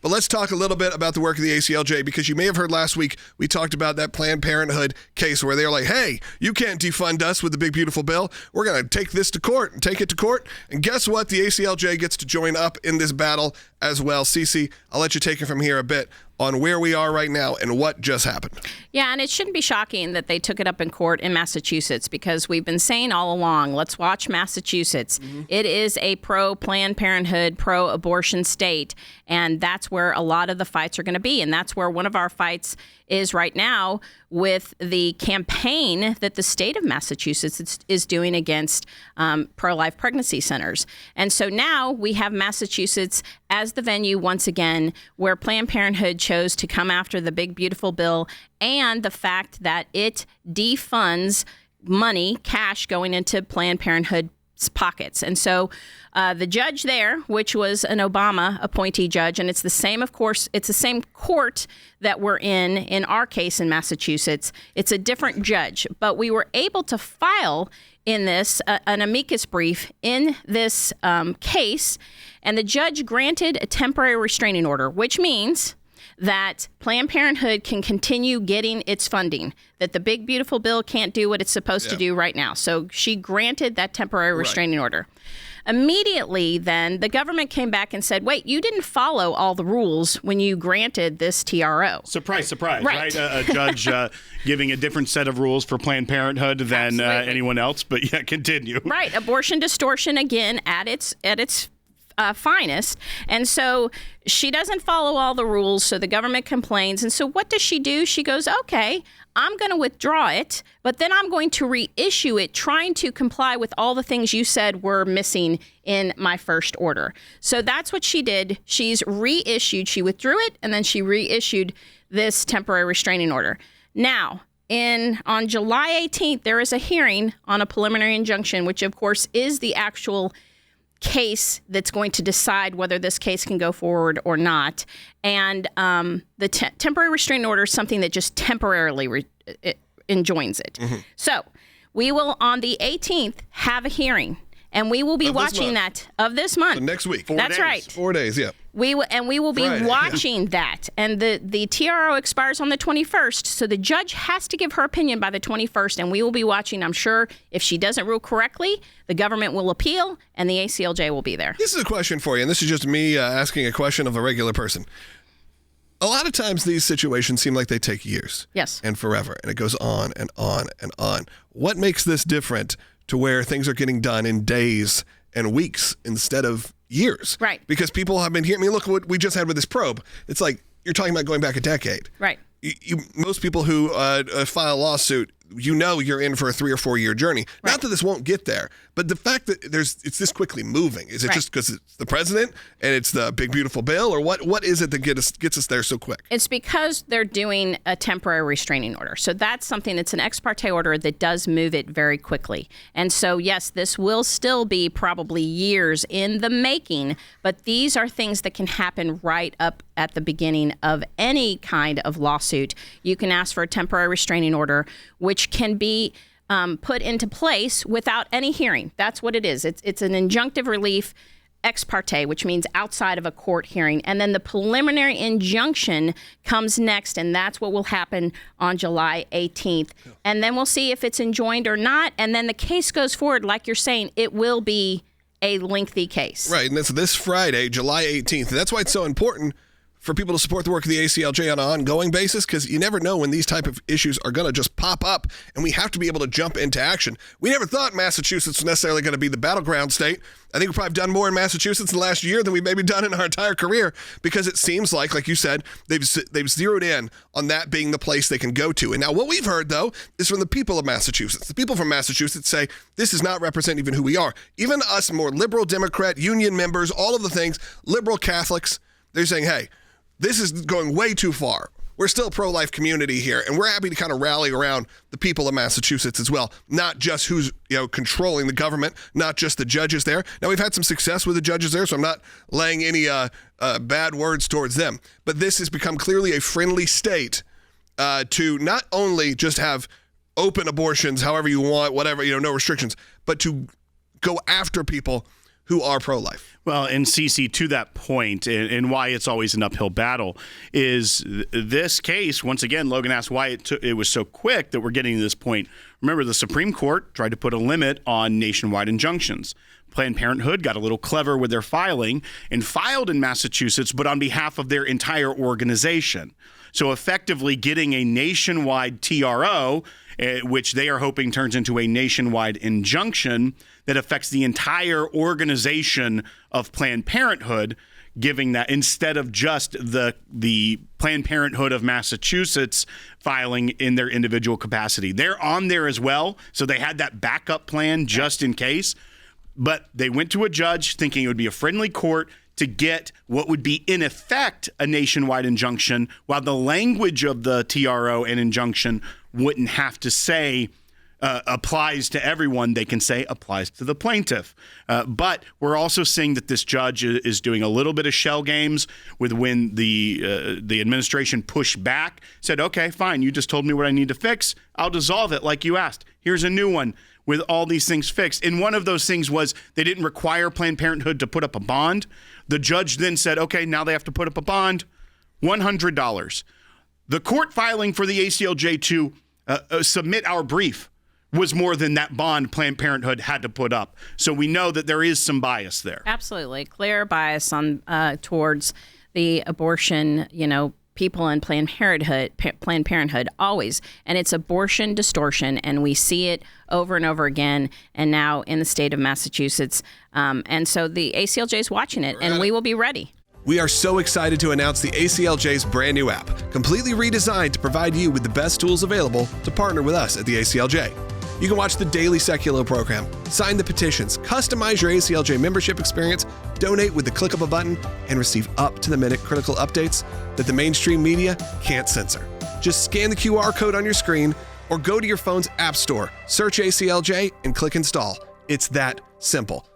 But let's talk a little bit about the work of the ACLJ, because you may have heard last week we talked about that Planned Parenthood case where they're like, hey, you can't defund us with the big, beautiful bill. We're going to take this to court and take it to court. And guess what? The ACLJ gets to join up in this battle as well. Cece, I'll let you take it from here a bit on where we are right now and what just happened. Yeah, and it shouldn't be shocking that they took it up in court in Massachusetts, because we've been saying all along, let's watch Massachusetts. Mm-hmm. It is a pro-Planned Parenthood, pro-abortion state, and that's where a lot of the fights are going to be. And that's where one of our fights is right now with the campaign that the state of Massachusetts is doing against pro-life pregnancy centers. And so now we have Massachusetts as the venue once again where Planned Parenthood chose to come after the big, beautiful bill and the fact that it defunds money, cash going into Planned Parenthood pockets. And so the judge there, which was an Obama appointee judge, and it's the same, of course, it's the same court that we're in our case in Massachusetts. It's a different judge, but we were able to file in this an amicus brief in this case, and the judge granted a temporary restraining order, which means that Planned Parenthood can continue getting its funding, that the big, beautiful bill can't do what it's supposed to do right now. So she granted that temporary restraining order. Immediately then, the government came back and said, wait, you didn't follow all the rules when you granted this TRO. Surprise, right? A judge giving a different set of rules for Planned Parenthood than anyone else, but yeah, continue. Right, abortion distortion again at its finest. And so she doesn't follow all the rules, so the government complains. And so what does she do? She goes, okay, I'm going to withdraw it, but then I'm going to reissue it, trying to comply with all the things you said were missing in my first order. So that's what she did. She's reissued. She withdrew it, and then she reissued this temporary restraining order. Now, on July 18th, there is a hearing on a preliminary injunction, which, of course, is the actual case that's going to decide whether this case can go forward or not. And the temporary restraining order is something that just temporarily enjoins it. Mm-hmm. So we will, on the 18th, have a hearing, and we will be watching that of this month. So next week. That's right. 4 days, yeah. We will be watching that. And the TRO expires on the 21st, so the judge has to give her opinion by the 21st, and we will be watching. I'm sure if she doesn't rule correctly, the government will appeal, and the ACLJ will be there. This is a question for you, and this is just me asking a question of a regular person. A lot of times these situations seem like they take years. Yes. And forever, and it goes on and on and on. What makes this different to where things are getting done in days and weeks instead of years? Right. Because people have been here. I mean, look what we just had with this probe. It's like you're talking about going back a decade. Right. Most people who file a lawsuit, you're in for a 3 or 4 year journey. Right. Not that this won't get there, but the fact that it's this quickly moving. Is it just because it's the president and it's the big, beautiful bill, or what is it that gets us there so quick? It's because they're doing a temporary restraining order. So that's something that's an ex parte order that does move it very quickly. And so, yes, this will still be probably years in the making, but these are things that can happen right up at the beginning of any kind of lawsuit. You can ask for a temporary restraining order, which can be put into place without any hearing. That's what it is. It's an injunctive relief ex parte, which means outside of a court hearing. And then the preliminary injunction comes next, and that's what will happen on July 18th. And then we'll see if it's enjoined or not. And then the case goes forward. Like you're saying, it will be a lengthy case. Right, and that's this Friday, July 18th. And that's why it's so important for people to support the work of the ACLJ on an ongoing basis, because you never know when these type of issues are going to just pop up, and we have to be able to jump into action. We never thought Massachusetts was necessarily going to be the battleground state. I think we've probably done more in Massachusetts in the last year than we've maybe done in our entire career, because it seems like you said, they've zeroed in on that being the place they can go to. And now what we've heard, though, is from the people of Massachusetts. The people from Massachusetts say this does not represent even who we are. Even us more liberal Democrat, union members, all of the things, liberal Catholics, they're saying, hey, this is going way too far. We're still a pro-life community here, and we're happy to kind of rally around the people of Massachusetts as well, not just who's controlling the government, not just the judges there. Now, we've had some success with the judges there, so I'm not laying any bad words towards them. But this has become clearly a friendly state to not only just have open abortions however you want, whatever, no restrictions, but to go after people who are pro-life. Well, and CC, to that point, and why it's always an uphill battle, is this case, once again, Logan asked why it was so quick that we're getting to this point. Remember, the Supreme Court tried to put a limit on nationwide injunctions. Planned Parenthood got a little clever with their filing and filed in Massachusetts, but on behalf of their entire organization. So effectively getting a nationwide TRO, which they are hoping turns into a nationwide injunction that affects the entire organization of Planned Parenthood, giving that instead of just the Planned Parenthood of Massachusetts filing in their individual capacity. They're on there as well, so they had that backup plan just in case. But they went to a judge thinking it would be a friendly court to get what would be, in effect, a nationwide injunction, while the language of the TRO and injunction wouldn't have to say applies to everyone. They can say applies to the plaintiff. But we're also seeing that this judge is doing a little bit of shell games with when the administration pushed back, said, okay, fine, you just told me what I need to fix. I'll dissolve it like you asked. Here's a new one with all these things fixed. And one of those things was they didn't require Planned Parenthood to put up a bond. The judge then said, okay, now they have to put up a bond, $100. The court filing for the ACLJ to submit our brief was more than that bond Planned Parenthood had to put up. So we know that there is some bias there. Absolutely. Clear bias on towards the abortion, people in Planned Parenthood always. And it's abortion distortion, and we see it over and over again, and now in the state of Massachusetts. And so the ACLJ is watching it, and we will be ready. We are so excited to announce the ACLJ's brand new app, completely redesigned to provide you with the best tools available to partner with us at the ACLJ. You can watch the daily Seculo program, sign the petitions, customize your ACLJ membership experience, donate with the click of a button, and receive up-to-the-minute critical updates that the mainstream media can't censor. Just scan the QR code on your screen or go to your phone's app store, search ACLJ, and click install. It's that simple.